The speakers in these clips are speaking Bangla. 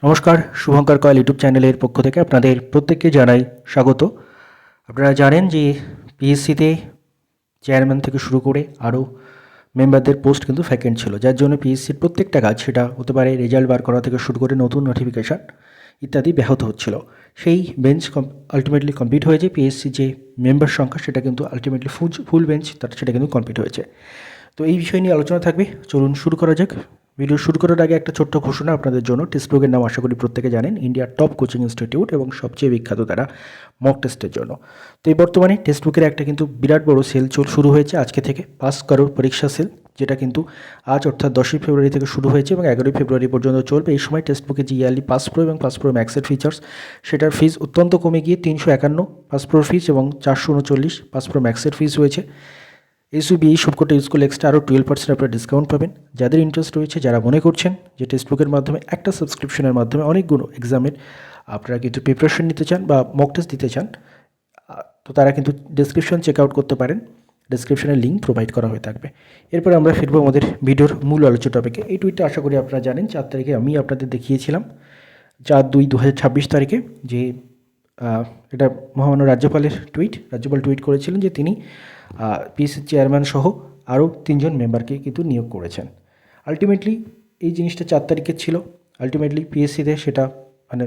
নমস্কার, শুভঙ্কর কয়েল ইউটিউব চ্যানেলের পক্ষ থেকে আপনাদের প্রত্যেককে জানাই স্বাগত। আপনারা জানেন যে পিএসসিতে চেয়ারম্যান থেকে শুরু করে আরও মেম্বারদের পোস্ট কিন্তু ভ্যাকেন্ট ছিল, যার জন্য পিএসসির প্রত্যেকটা কাজ, সেটা হতে পারে রেজাল্ট বার করা থেকে শুরু করে নতুন নোটিফিকেশান ইত্যাদি ব্যাহত হচ্ছিল। সেই বেঞ্চ আলটিমেটলি কমপ্লিট হয়েছে। পিএসসি যে মেম্বার সংখ্যা সেটা কিন্তু আলটিমেটলি ফুল বেঞ্চ সেটা কিন্তু কমপ্লিট হয়েছে। তো এই বিষয় নিয়ে আলোচনা থাকবে, চলুন শুরু করা যাক। ভিডিও শুরু করার আগে একটা ছোট্ট ঘোষণা আপনাদের জন্য। টেক্সট বুকের নাম আশা করি প্রত্যেকে জানেন, ইন্ডিয়ার টপ কোচিং ইনস্টিটিউট এবং সবচেয়ে বিখ্যাত তারা মক টেস্টের জন্য। তো এই বর্তমানে টেক্সট বুকের একটা কিন্তু বিরাট বড় সেল শুরু হয়েছে আজকে থেকে, পাস কারোর পরীক্ষা সেল, যেটা কিন্তু আজ অর্থাৎ 10ই ফেব্রুয়ারি থেকে শুরু হয়েছে এবং 11ই ফেব্রুয়ারি পর্যন্ত চলবে। এই সময় টেক্সট বুকে যে ইয়ারলি পাস প্রো এবং পাস প্রো ম্যাক্সের ফিচার্স, সেটার ফিজ অত্যন্ত কমে গিয়ে 351 পাস প্রোর ফিজ এবং 439 পাস প্রো ম্যাক্সের ফিজ হয়েছে। এই সবকটা ইউজ করলে এক্সট্রা আরও 12% আপনারা ডিসকাউন্ট পাবেন। যাদের ইন্টারেস্ট রয়েছে, যারা মনে করছেন যে টেক্সট বুকের মাধ্যমে একটা সাবস্ক্রিপশনের মাধ্যমে অনেকগুলো এক্সামের আপনারা কিন্তু প্রিপারেশন নিতে চান বা মক টেস্ট দিতে চান, তো তারা কিন্তু ডেসক্রিপশন চেক আউট করতে পারেন। ডেসক্রিপশনের লিঙ্ক প্রোভাইড করা হয়ে থাকবে। এরপর আমরা ফিরবো আমাদের ভিডিওর মূল আলোচনা টপিকে। এই টুইটটা আশা করি আপনারা জানেন, 4 তারিখে আমি আপনাদের দেখিয়েছিলাম, 4/2/2026 তারিখে, যে এটা মহামান্য রাজ্যপালের টুইট। রাজ্যপাল টুইট করেছিলেন যে তিনি পিএসসির চেয়ারম্যান সহ আরও 3 জন মেম্বারকে কিন্তু নিয়োগ করেছেন। আলটিমেটলি এই জিনিসটা 4 তারিখের ছিল। আলটিমেটলি পিএসসিতে সেটা মানে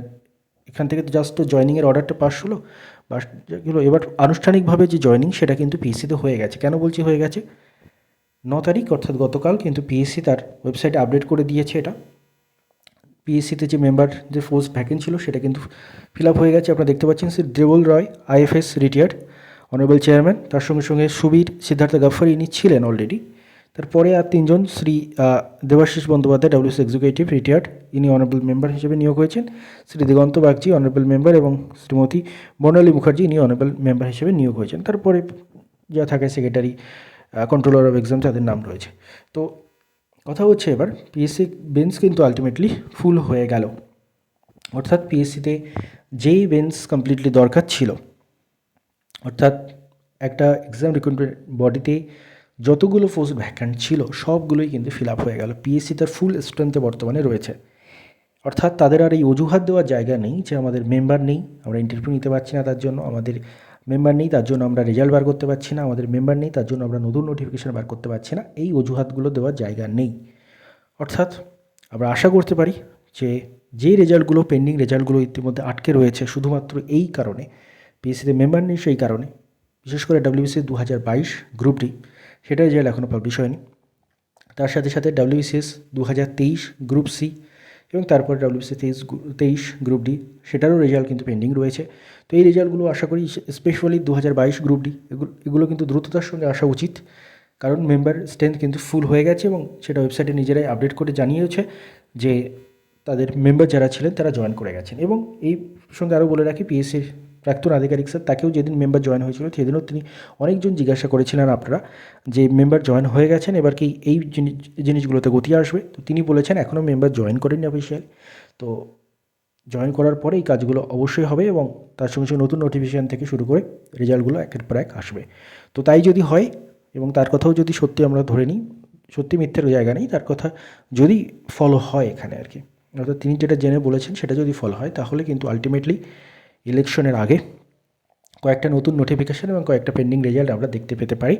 এখান থেকে জাস্ট জয়নিংয়ের অর্ডারটা পাস হলো, বাস যেগুলো এবার আনুষ্ঠানিকভাবে যে জয়নিং সেটা কিন্তু পিএসসিতে হয়ে গেছে। কেন বলছি হয়ে গেছে? 9 তারিখ অর্থাৎ গতকাল কিন্তু পিএসসি তার ওয়েবসাইটে আপডেট করে দিয়েছে এটা। পিএসসিতে যে মেম্বার যে পোস্ট ভ্যাকেন্ট ছিল সেটা কিন্তু ফিল আপ হয়ে গেছে। আপনারা দেখতে পাচ্ছেন শ্রী দেবল রয়, আইএফএস রিটায়ার্ড অনারেবল চেয়ারম্যান, তার সঙ্গে সঙ্গে সুবীর সিদ্ধার্থ গাফার, ইনি ছিলেন অলরেডি। তারপরে আর 3 জন, Shri Debashis Bandyopadhyay, WC executive retired, ইনি অনারেবল মেম্বার হিসেবে নিয়োগ হয়েছেন। শ্রী দিগন্ত বাগচি অনারেবল মেম্বার এবং শ্রীমতী বর্ণালী মুখার্জি, ইনি অনারেবল মেম্বার হিসেবে নিয়োগ হয়েছেন। তারপরে যা থাকে সেক্রেটারি, কন্ট্রোলার অফ এক্সাম, তাদের নাম রয়েছে। তো কথা হচ্ছে এবার পিএসসি বেঞ্চ কিন্তু আলটিমেটলি ফুল হয়ে গেল। অর্থাৎ পিএসসিতে যেই বেঞ্চ কমপ্লিটলি দরকার ছিল, অর্থাৎ একটা এক্সাম রিক্রুটমেন্ট বডিতে যতগুলো পোস্ট ভ্যাকান্ট ছিল সবগুলোই কিন্তু ফিল আপ হয়ে গেল। পিএসসি তার ফুল স্ট্রেংথে বর্তমানে রয়েছে। অর্থাৎ তাদের আর এই অজুহাত দেওয়ার জায়গা নেই যে আমাদের মেম্বার নেই, আমরা ইন্টারভিউ নিতে পারছি না, তার জন্য আমাদের মেম্বার নেই, তার জন্য আমরা রেজাল্ট বার করতে পারছি না, আমাদের মেম্বার নেই, তার জন্য আমরা নতুন নোটিফিকেশান বার করতে পারছি না। এই অজুহাতগুলো দেওয়ার জায়গা নেই। অর্থাৎ আমরা আশা করতে পারি যে রেজাল্টগুলো পেন্ডিং, রেজাল্টগুলো ইতিমধ্যে আটকে রয়েছে শুধুমাত্র এই কারণে, পিএসসিতে মেম্বার নেই সেই কারণে, বিশেষ করে ডাব্লিউবিসিএস 2022 গ্রুপ ডি, সেটা রেজাল্ট এখনও পাবলিশ হয়নি। তার সাথে সাথে ডাব্লিউবিসিএস 2023 গ্রুপ সি এবং তারপর ডাব্লিউবিসিএস 23 গ্রুপ ডি, সেটারও রেজাল্ট কিন্তু পেন্ডিং রয়েছে। তো এই রেজাল্টগুলো আশা করি, স্পেশালি 2022 গ্রুপ ডি, এগুলো কিন্তু দ্রুততার সঙ্গে আসা উচিত, কারণ মেম্বার স্ট্রেংথ কিন্তু ফুল হয়ে গেছে এবং সেটা ওয়েবসাইটে নিজেরাই আপডেট করে জানিয়েছে যে তাদের মেম্বার যারা ছিলেন তারা জয়েন করে গেছেন। এবং এই সঙ্গে আরও বলে রাখি, পিএসসির প্রাক্তন আধিকারিক স্যার, তাকেও যেদিন মেম্বার জয়েন হয়েছিল সেদিনও তিনি অনেকজন জিজ্ঞাসা করেছিলেন আপনারা যে মেম্বার জয়েন হয়ে গেছেন, এবার কি এই জিনিসগুলোতে গতি আসবে? তো তিনি বলেছেন এখনও মেম্বার জয়েন করেননি অফিসিয়াল, তো জয়েন করার পরে এই কাজগুলো অবশ্যই হবে এবং তার সঙ্গে সঙ্গে নতুন নোটিফিকেশান থেকে শুরু করে রেজাল্টগুলো একের পর এক আসবে। তো তাই যদি হয় এবং তার কথাও যদি সত্যি আমরা ধরে নিই, সত্যি মিথ্যের জায়গা নেই, তার কথা যদি ফলো হয় এখানে আর কি, অর্থাৎ তিনি যেটা জেনে বলেছেন সেটা যদি ফলো হয়, তাহলে কিন্তু আলটিমেটলি ইলেকশনের আগে কয়েকটা নতুন নোটিফিকেশান এবং কয়েকটা পেন্ডিং রেজাল্ট আমরা দেখতে পেতে পারি।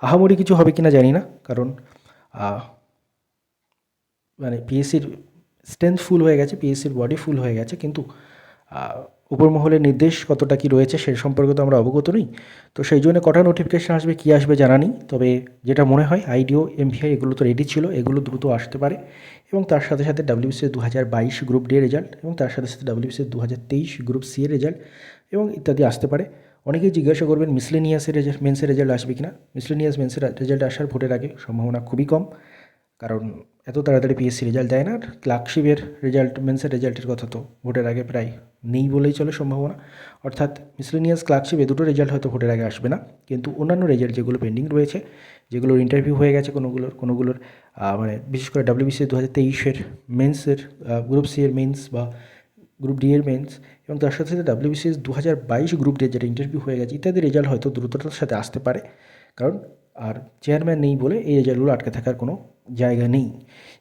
আহামরি কিছু হবে কি না জানি না, কারণ মানে পিএসসির স্ট্রেংথ ফুল হয়ে গেছে, পিএসসির বডি ফুল হয়ে গেছে, কিন্তু উপর মহলের নির্দেশ কতটা কী রয়েছে সে সম্পর্কে তো আমরা অবগত নই। তো সেই জন্য কটা নোটিফিকেশান আসবে, কী আসবে জানা নেই। তবে যেটা মনে হয় আইডিও, এমভিআই এগুলো তো রেডি ছিল, এগুলো দ্রুত আসতে পারে। এবং তার সাথে সাথে ডাব্লিউবিসিএস 2022 গ্রুপ ডি রেজাল্ট এবং তার সাথে সাথে ডাব্লিউবিসিএস 2023 গ্রুপ সি এর রেজাল্ট এবং ইত্যাদি আসতে পারে। অনেকেই জিজ্ঞাসা করবেন মিসলেনিয়াসের রেজাল্ট, মেন্সের রেজাল্ট আসবে কি না। মিসলেনিয়াস মেন্সের রেজাল্ট আসার ভোটের আগে সম্ভাবনা খুবই কম, কারণ এত তাড়াতাড়ি পিএসসি রেজাল্ট দেয় না। আর ক্লার্কশিপের রেজাল্ট, মেন্সের রেজাল্টের কথা তো ভোটের আগে প্রায় নেই বলেই চলে সম্ভাবনা। অর্থাৎ মিসলেনিয়াস, ক্লার্কশিপ এই দুটো রেজাল্ট হয়তো ভোটের আগে আসবে না, কিন্তু অন্যান্য রেজাল্ট যেগুলো পেন্ডিং রয়েছে, যেগুলোর ইন্টারভিউ হয়ে গেছে কোনোগুলোর মানে বিশেষ করে ডাব্লিউবিসিএস 2023 মেন্সের, গ্রুপ সি এর মেন্স বা গ্রুপ ডি এর মেন্স এবং তার সাথে সাথে ডাব্লিউবিসিএস 2022 গ্রুপ ডি যেটা ইন্টারভিউ হয়ে গেছে ইত্যাদি রেজাল্ট হয়তো দ্রুততার সাথে আসতে পারে, কারণ আর চেয়ারম্যান নেই বলে এই রেজাল্টগুলো আটকে থাকার কোনো জায়গা নেই।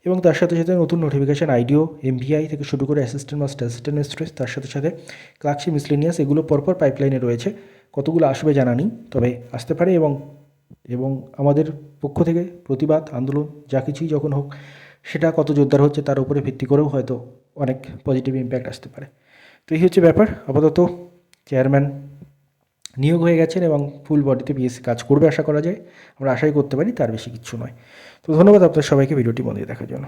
এবং তার সাথে সাথে নতুন নোটিফিকেশান আইডিও, এমভিআই থেকে শুরু করে অ্যাসিস্ট্যান্ট মাস্টার, অ্যাসিস্ট্যান্ট মিস্ট্রেস, তার সাথে সাথে ক্লার্কশিপ, মিসলেনিয়াস, এগুলো পরপর পাইপলাইনে রয়েছে। কতগুলো আসবে জানা নেই, তবে আসতে পারে। এবং আমাদের পক্ষ থেকে প্রতিবাদ আন্দোলন যা কিছুই যখন হোক, সেটা কত জোরদার হচ্ছে তার উপরে ভিত্তি করেও হয়তো অনেক পজিটিভ ইম্প্যাক্ট আসতে পারে। তো এই হচ্ছে ব্যাপার। আপাতত চেয়ারম্যান নিয়োগ হয়ে গেছেন এবং ফুল বডিতে পিএসসি কাজ করবে আশা করা যায়। আমরা আশাই করতে পারি, তার বেশি কিচ্ছু নয়। তো ধন্যবাদ আপনাদের সবাইকে ভিডিওটি মন দিয়ে দেখার জন্য।